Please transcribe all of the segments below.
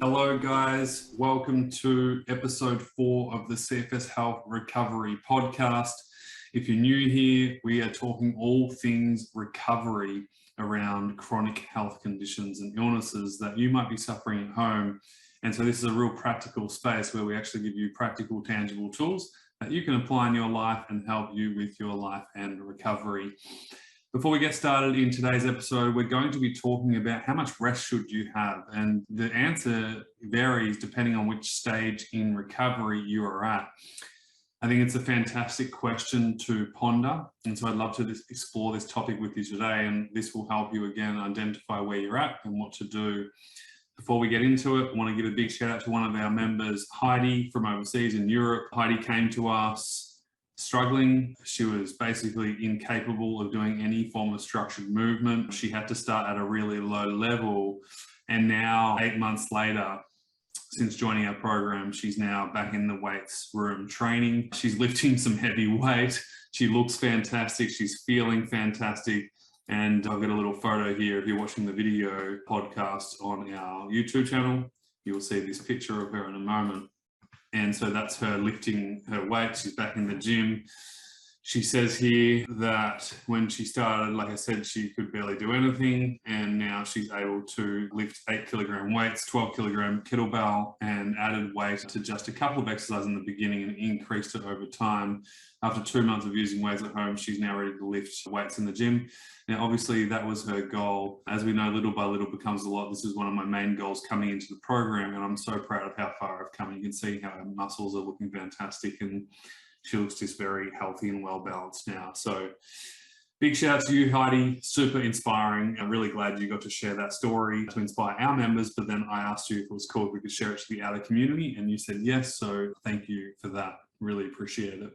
Hello guys, welcome to episode 4 of the CFS Health Recovery Podcast. If you're new here, we are talking all things recovery around chronic health conditions and illnesses that you might be suffering at home. And so this is a real practical space where we actually give you practical, tangible tools that you can apply in your life and help you with your life and recovery. Before we get started in today's episode, we're going to be talking about how much rest should you have? And the answer varies depending on which stage in recovery you are at. I think it's a fantastic question to ponder. And so I'd love to explore this topic with you today. And this will help you again identify where you're at and what to do. Before we get into it, I want to give a big shout out to one of our members, Heidi, from overseas in Europe. Heidi came to us struggling. She was basically incapable of doing any form of structured movement. She had to start at a really low level. And now, 8 months later, since joining our program, she's now back in the weights room training. She's lifting some heavy weight. She looks fantastic. She's feeling fantastic. And I've got a little photo here. If you're watching the video podcast on our YouTube channel, you'll see this picture of her in a moment. And so that's her lifting her weight. She's back in the gym. She says here that when she started, like I said, she could barely do anything. And now she's able to lift 8 kilogram weights, 12 kilogram kettlebell, and added weight to just a couple of exercises in the beginning and increased it over time. After 2 months of using weights at home, she's now ready to lift weights in the gym. Now, obviously, that was her goal. As we know, little by little becomes a lot. This is one of my main goals coming into the program, and I'm so proud of how far I've come. You can see how her muscles are looking fantastic, and she looks just very healthy and well balanced now. So big shout out to you, Heidi. Super inspiring. I'm really glad you got to share that story to inspire our members. But then I asked you if it was cool if we could share it to the outer community, and you said yes. So thank you for that. Really appreciate it.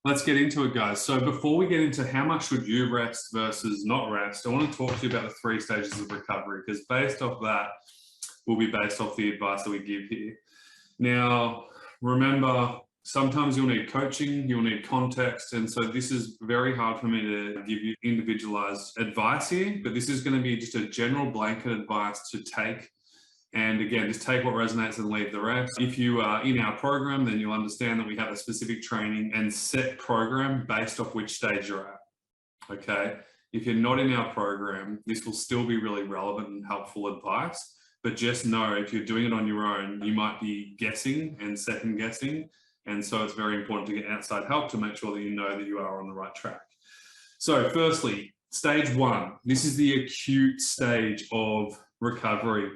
Let's get into it, guys. So before we get into how much should you rest versus not rest, I want to talk to you about the 3 stages of recovery, because based off that will be based off the advice that we give here. Now, remember, sometimes you'll need coaching, you'll need context. And so this is very hard for me to give you individualized advice here, but this is going to be just a general blanket advice to take. And again, just take what resonates and leave the rest. If you are in our program, then you'll understand that we have a specific training and set program based off which stage you're at. Okay. If you're not in our program, this will still be really relevant and helpful advice. But just know if you're doing it on your own, you might be guessing and second guessing. And so it's very important to get outside help to make sure that you know that you are on the right track. So firstly, stage 1, this is the acute stage of recovery.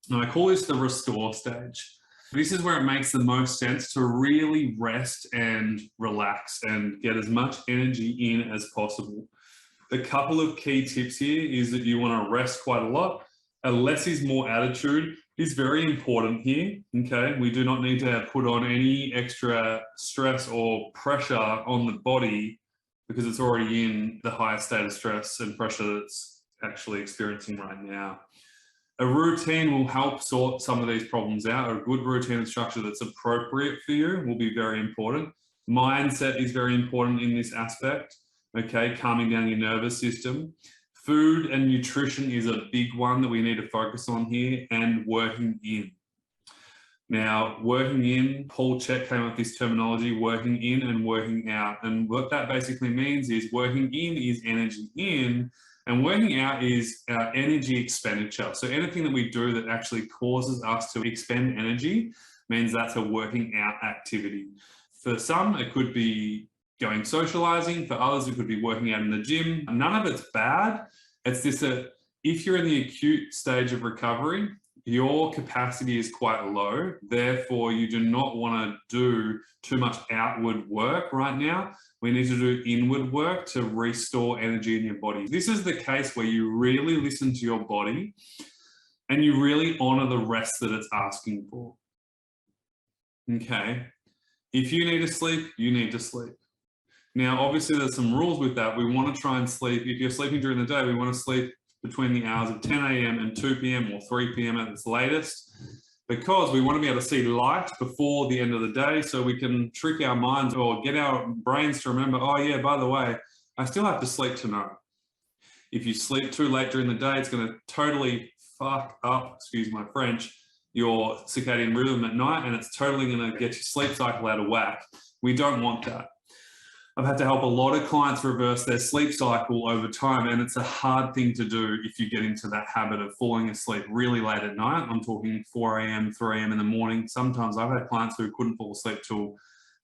Now I call this the restore stage. This is where it makes the most sense to really rest and relax and get as much energy in as possible. The couple of key tips here is that you want to rest quite a lot. A less is more attitude is very important here, okay? We do not need to put on any extra stress or pressure on the body because it's already in the highest state of stress and pressure that it's actually experiencing right now. A routine will help sort some of these problems out. A good routine and structure that's appropriate for you will be very important. Mindset is very important in this aspect, okay? Calming down your nervous system. Food and nutrition is a big one that we need to focus on here, and working in. Now, working in, Paul Check came up with this terminology, working in and working out. And what that basically means is working in is energy in, and working out is our energy expenditure. So anything that we do that actually causes us to expend energy means that's a working out activity. For some, it could be going socializing. For others, it could be working out in the gym. None of it's bad. It's just that if you're in the acute stage of recovery, your capacity is quite low. Therefore, you do not want to do too much outward work right now. We need to do inward work to restore energy in your body. This is the case where you really listen to your body and you really honor the rest that it's asking for. Okay. If you need to sleep, you need to sleep. Now, obviously there's some rules with that. We want to try and sleep. If you're sleeping during the day, we want to sleep between the hours of 10 a.m. and 2 p.m. or 3 p.m. at its latest, because we want to be able to see light before the end of the day so we can trick our minds or get our brains to remember, oh yeah, by the way, I still have to sleep tonight. If you sleep too late during the day, it's going to totally fuck up, excuse my French, your circadian rhythm at night, and it's totally going to get your sleep cycle out of whack. We don't want that. I've had to help a lot of clients reverse their sleep cycle over time, and it's a hard thing to do if you get into that habit of falling asleep really late at night. I'm talking 4 a.m., 3 a.m. in the morning. Sometimes I've had clients who couldn't fall asleep till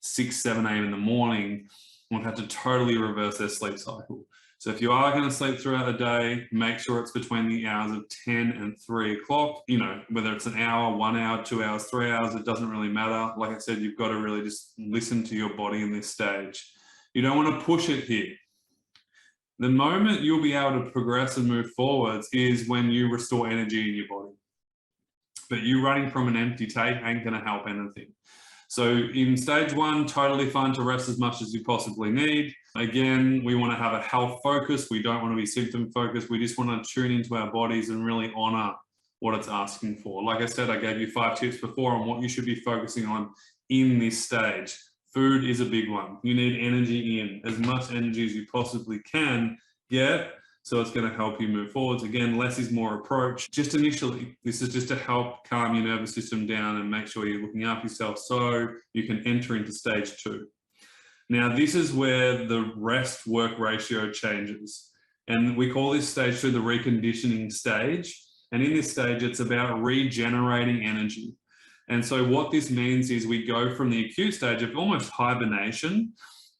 6, 7 a.m. in the morning and have to totally reverse their sleep cycle. So if you are going to sleep throughout the day, make sure it's between the hours of 10 and 3 o'clock. You know, whether it's an hour, 1 hour, 2 hours, 3 hours, it doesn't really matter. Like I said, you've got to really just listen to your body in this stage. You don't want to push it here. The moment you'll be able to progress and move forwards is when you restore energy in your body. But you running from an empty tank ain't going to help anything. So in stage 1, totally fine to rest as much as you possibly need. Again, we want to have a health focus. We don't want to be symptom focused. We just want to tune into our bodies and really honor what it's asking for. Like I said, I gave you 5 tips before on what you should be focusing on in this stage. Food is a big one. You need energy in, as much energy as you possibly can get. So it's going to help you move forwards. Again, less is more approach. Just initially, this is just to help calm your nervous system down and make sure you're looking after yourself so you can enter into stage 2. Now, this is where the rest-work ratio changes. And we call this stage 2 the reconditioning stage. And in this stage, it's about regenerating energy. And so what this means is we go from the acute stage of almost hibernation,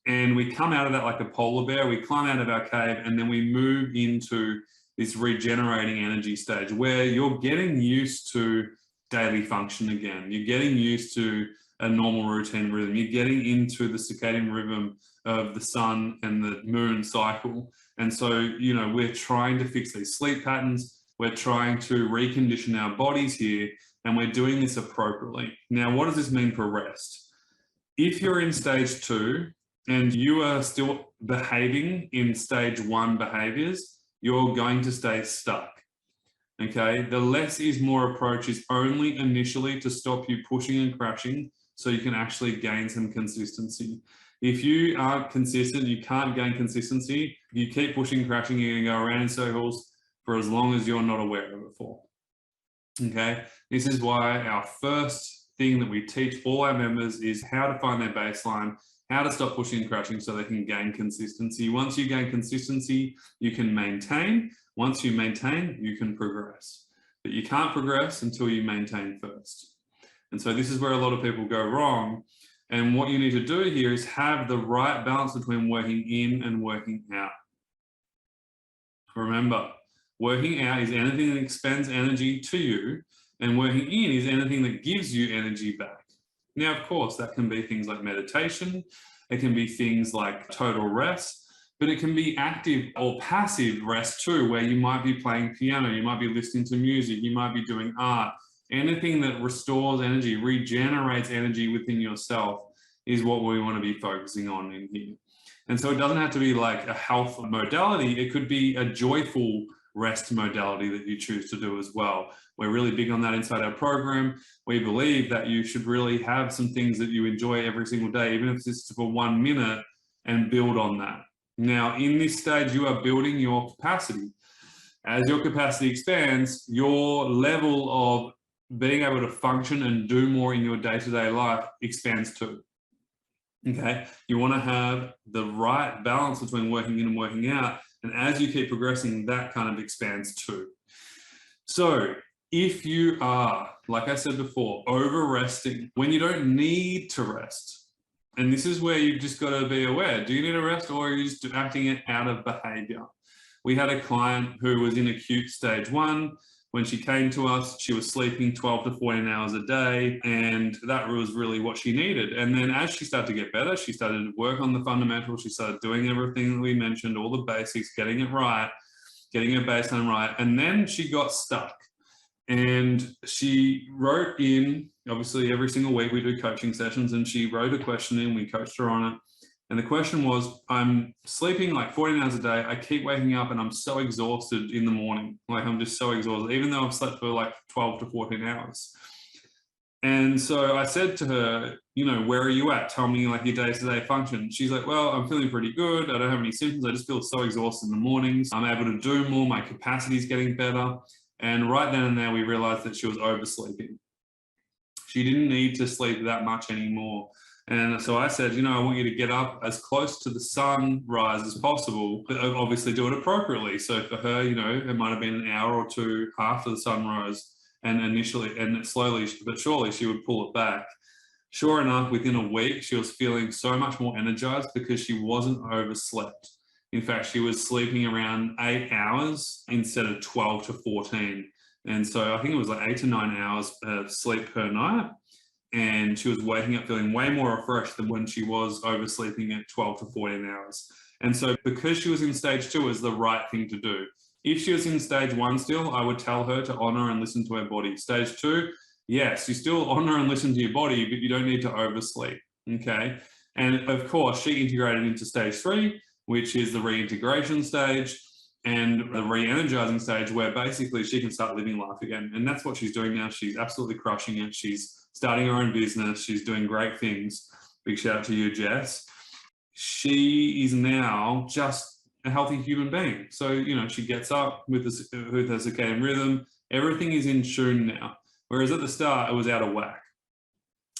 and we come out of that like a polar bear. We climb out of our cave, and then we move into this regenerating energy stage where you're getting used to daily function again. You're getting used to a normal routine rhythm. You're getting into the circadian rhythm of the sun and the moon cycle. And so, you know, we're trying to fix these sleep patterns. We're trying to recondition our bodies here, and we're doing this appropriately. Now, what does this mean for rest? If you're in stage 2 and you are still behaving in stage 1 behaviors, you're going to stay stuck. Okay, the less is more approach is only initially to stop you pushing and crashing so you can actually gain some consistency. If you aren't consistent, you can't gain consistency. You keep pushing, crashing, you're gonna go around in circles for as long as you're not aware of it for. Okay, this is why our first thing that we teach all our members is how to find their baseline, how to stop pushing and crashing so they can gain consistency. Once you gain consistency, you can maintain. Once you maintain, you can progress. But you can't progress until you maintain first. And so this is where a lot of people go wrong. And what you need to do here is have the right balance between working in and working out. Remember, working out is anything that expends energy to you, and working in is anything that gives you energy back. Now, of course, that can be things like meditation, it can be things like total rest, but it can be active or passive rest too, where you might be playing piano, you might be listening to music, you might be doing art. Anything that restores energy, regenerates energy within yourself is what we want to be focusing on in here. And so it doesn't have to be like a health modality, it could be a joyful rest modality that you choose to do as well. We're really big on that inside our program. We believe that you should really have some things that you enjoy every single day, even if it's just for 1 minute, and build on that. Now, in this stage, you are building your capacity. As your capacity expands, your level of being able to function and do more in your day-to-day life expands too. Okay, you want to have the right balance between working in and working out, and as you keep progressing, that kind of expands too. So if you are, like I said before, over resting when you don't need to rest, and this is where you've just got to be aware, do you need a rest or are you just acting it out of behavior? We had a client who was in acute stage 1. When she came to us, she was sleeping 12 to 14 hours a day, and that was really what she needed. And then as she started to get better, she started to work on the fundamentals, she started doing everything that we mentioned, all the basics, getting it right, getting her baseline right, and then she got stuck. And she wrote in, obviously every single week we do coaching sessions, and she wrote a question in, we coached her on it. And the question was, I'm sleeping like 14 hours a day. I keep waking up and I'm so exhausted in the morning. Like I'm just so exhausted, even though I've slept for like 12 to 14 hours. And so I said to her, you know, where are you at? Tell me like your day-to-day function. She's like, well, I'm feeling pretty good. I don't have any symptoms. I just feel so exhausted in the mornings. I'm able to do more. My capacity's getting better. And right then and there, we realized that she was oversleeping. She didn't need to sleep that much anymore. And so I said, you know, I want you to get up as close to the sunrise as possible, but obviously do it appropriately. So for her, you know, it might have been an hour or two after the sunrise, and initially, and slowly but surely, she would pull it back. Sure enough, within a week, she was feeling so much more energized because she wasn't overslept. In fact, she was sleeping around 8 hours instead of 12 to 14. And so I think it was like 8 to 9 hours of sleep per night. And she was waking up feeling way more refreshed than when she was oversleeping at 12 to 14 hours. And so because she was in stage 2, it was the right thing to do. If she was in stage 1 still, I would tell her to honor and listen to her body. Stage 2, yes, you still honor and listen to your body, but you don't need to oversleep, okay? And of course, she integrated into stage 3, which is the reintegration stage and the re-energizing stage, where basically she can start living life again. And that's what she's doing now. She's absolutely crushing it. She's starting her own business. She's doing great things. Big shout out to you, Jess. She is now just a healthy human being. So, you know, she gets up with her circadian rhythm. Everything is in tune now. Whereas at the start, it was out of whack.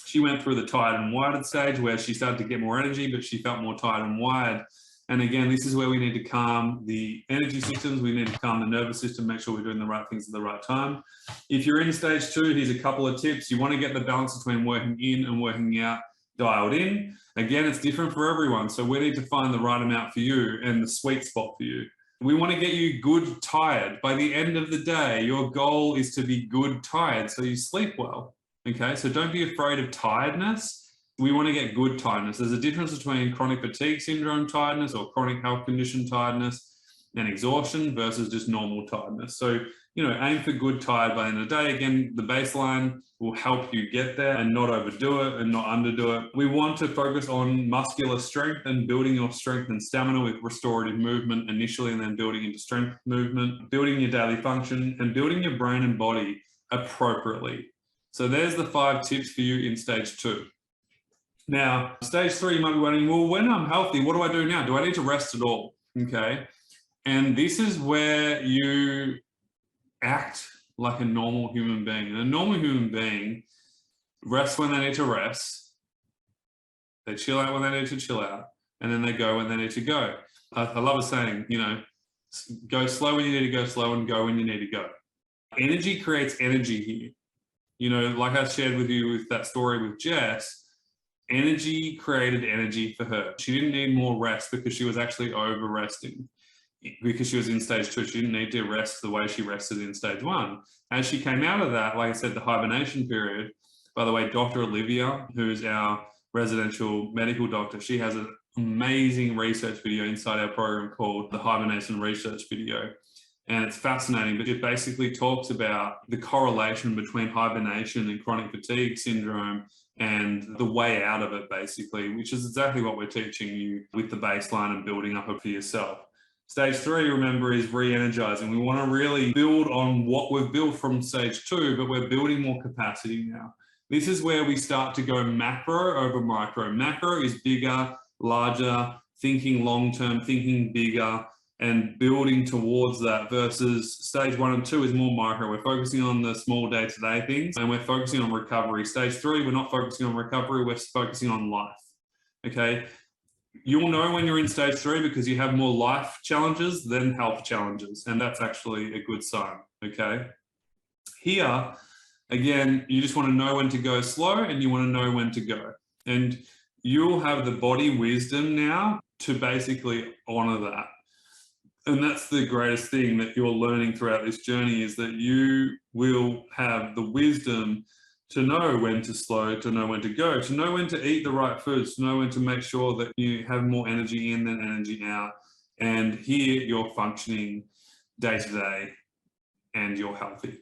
She went through the tired and wired stage where she started to get more energy, but she felt more tired and wired. And again, this is where we need to calm the energy systems. We need to calm the nervous system, make sure we're doing the right things at the right time. If you're in stage 2, here's a couple of tips. You want to get the balance between working in and working out dialed in. Again, it's different for everyone. So we need to find the right amount for you and the sweet spot for you. We want to get you good tired. By the end of the day, your goal is to be good tired so you sleep well. Okay, so don't be afraid of tiredness. We want to get good tiredness. There's a difference between chronic fatigue syndrome tiredness or chronic health condition tiredness and exhaustion versus just normal tiredness. So, you know, aim for good tired by the end of the day. Again, the baseline will help you get there and not overdo it and not underdo it. We want to focus on muscular strength and building your strength and stamina with restorative movement initially, and then building into strength movement, building your daily function, and building your brain and body appropriately. So there's the 5 tips for you in stage 2. Now, stage 3, you might be wondering, well, when I'm healthy, what do I do now? Do I need to rest at all? Okay. And this is where you act like a normal human being. And a normal human being rests when they need to rest. They chill out when they need to chill out. And then they go when they need to go. I love a saying, you know, go slow when you need to go slow and go when you need to go. Energy creates energy here. You know, like I shared with you with that story with Jess, energy created energy for her. She didn't need more rest because she was actually over resting. Because she was in stage 2, she didn't need to rest the way she rested in stage 1. As she came out of that, like I said, the hibernation period, by the way, Dr. Olivia, who's our residential medical doctor, she has an amazing research video inside our program called the Hibernation Research Video. And it's fascinating, but it basically talks about the correlation between hibernation and chronic fatigue syndrome and the way out of it, basically, which is exactly what we're teaching you with the baseline and building up it for yourself. Stage 3, remember, is re-energizing. We want to really build on what we've built from stage 2, but we're building more capacity now. This is where we start to go macro over micro. Macro is bigger, larger, thinking long-term, thinking bigger, and building towards that, versus stage 1 and 2 is more micro. We're focusing on the small day-to-day things, and we're focusing on recovery. Stage 3, we're not focusing on recovery, we're focusing on life, okay? You'll know when you're in stage 3 because you have more life challenges than health challenges, and that's actually a good sign, okay? Here, again, you just want to know when to go slow and you want to know when to go. And you'll have the body wisdom now to basically honor that. And that's the greatest thing that you're learning throughout this journey, is that you will have the wisdom to know when to slow, to know when to go, to know when to eat the right foods, to know when to make sure that you have more energy in than energy out. And here you're functioning day to day and you're healthy.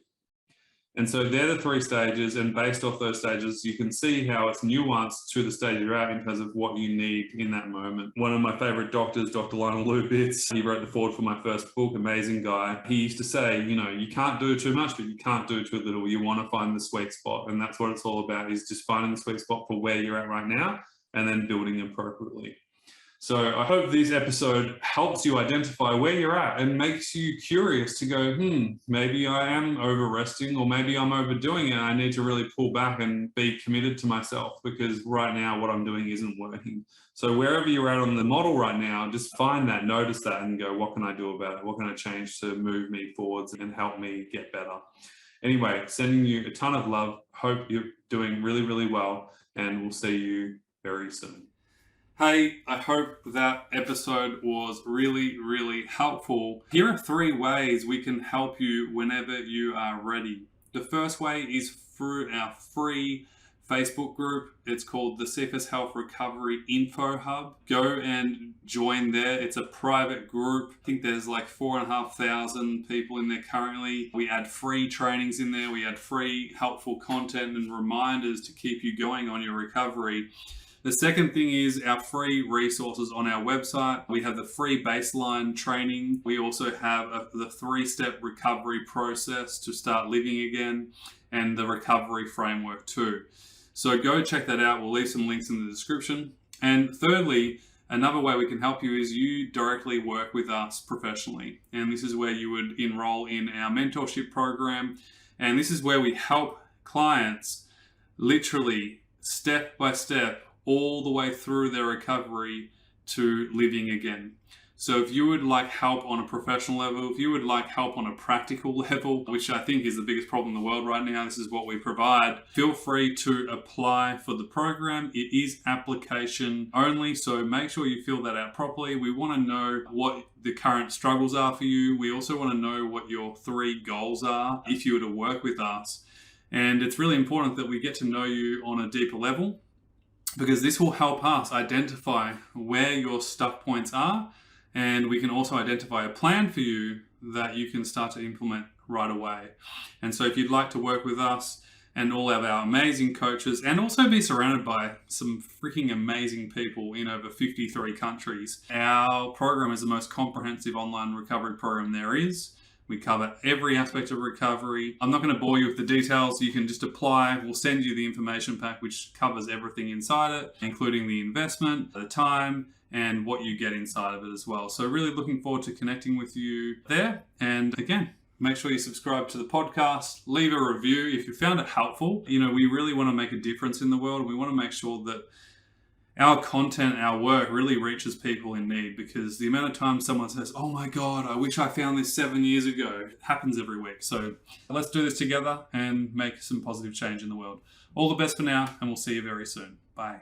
And so they're the 3 stages, and based off those stages, you can see how it's nuanced to the stage you're at in terms of what you need in that moment. One of my favorite doctors, Dr. Lionel Lubitz, he wrote the foreword for my first book, amazing guy. He used to say, you can't do too much, but you can't do too little. You want to find the sweet spot, and that's what it's all about, is just finding the sweet spot for where you're at right now and then building appropriately. So I hope this episode helps you identify where you're at and makes you curious to go, maybe I am over resting, or maybe I'm overdoing it. I need to really pull back and be committed to myself, because right now what I'm doing isn't working. So wherever you're at on the model right now, just find that, notice that, and go, what can I do about it? What can I change to move me forwards and help me get better? Anyway, sending you a ton of love. Hope you're doing really, really well, and we'll see you very soon. Hey, I hope that episode was really, really helpful. Here are 3 ways we can help you whenever you are ready. The first way is through our free Facebook group. It's called the CFS Health Recovery Info Hub. Go and join there. It's a private group. I think there's like 4,500 people in there currently. We add free trainings in there. We add free helpful content and reminders to keep you going on your recovery. The second thing is our free resources on our website. We have the free baseline training. We also have the 3-step recovery process to start living again, and the recovery framework too. So go check that out. We'll leave some links in the description. And thirdly, another way we can help you is you directly work with us professionally. And this is where you would enroll in our mentorship program. And this is where we help clients literally step by step all the way through their recovery to living again. So if you would like help on a professional level, if you would like help on a practical level, which I think is the biggest problem in the world right now, this is what we provide, feel free to apply for the program. It is application only, so make sure you fill that out properly. We want to know what the current struggles are for you. We also want to know what your 3 goals are if you were to work with us. And it's really important that we get to know you on a deeper level, because this will help us identify where your stuck points are, and we can also identify a plan for you that you can start to implement right away. And so if you'd like to work with us and all of our amazing coaches, and also be surrounded by some freaking amazing people in over 53 countries, our program is the most comprehensive online recovery program there is. We cover every aspect of recovery. I'm not going to bore you with the details. You can just apply. We'll send you the information pack, which covers everything inside it, including the investment, the time, and what you get inside of it as well. So really looking forward to connecting with you there. And again, make sure you subscribe to the podcast, leave a review if you found it helpful. We really want to make a difference in the world. We want to make sure that our content, our work really reaches people in need, because the amount of times someone says, oh my God, I wish I found this 7 years ago, it happens every week. So let's do this together and make some positive change in the world. All the best for now, and we'll see you very soon. Bye.